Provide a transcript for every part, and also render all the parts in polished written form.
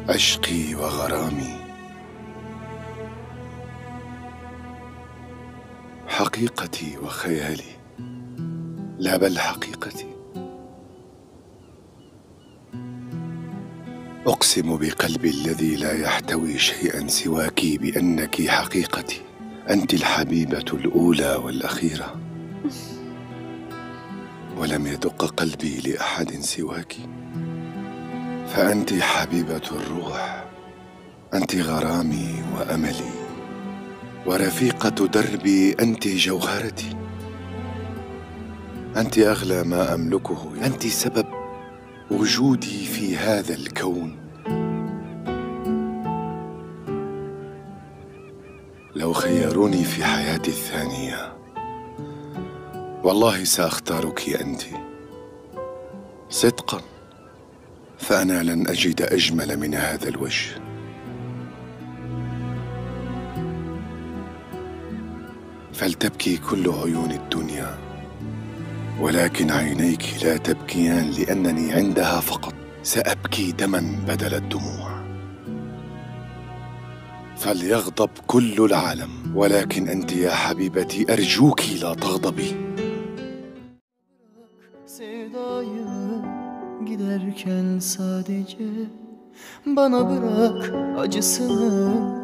عشقي وغرامي، حقيقتي وخيالي، لا بل حقيقتي. أقسم بقلبي الذي لا يحتوي شيئا سواك بأنك حقيقتي، أنت الحبيبة الأولى والأخيرة، ولم يدق قلبي لأحد سواك، فأنت حبيبة الروح، أنت غرامي وأملي ورفيقة دربي، أنت جوهرتي، أنت أغلى ما أملكه، أنت سبب وجودي في هذا الكون. لو خيروني في حياتي الثانية والله سأختارك أنت صدقا، فأنا لن أجد أجمل من هذا الوجه. فلتبكي كل عيون الدنيا، ولكن عينيك لا تبكيان، لأنني عندها فقط سأبكي دما بدل الدموع. فليغضب كل العالم، ولكن أنت يا حبيبتي أرجوك لا تغضبي. Sevdayı giderken sadece bana bırak, acısını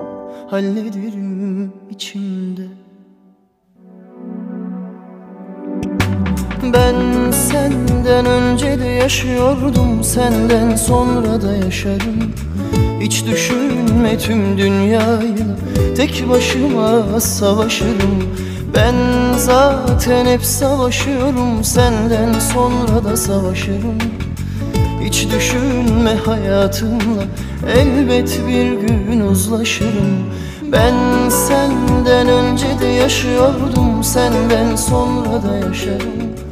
hallederim içimde. Ben senden önce de yaşıyordum, senden sonra da yaşarım. Hiç düşünme tüm dünyayla tek başıma savaşırım. Ben zaten hep savaşıyorum, senden sonra da savaşırım. Hiç düşünme hayatımla, elbet bir gün uzlaşırım. Ben senden önce de yaşıyordum, senden sonra da yaşarım.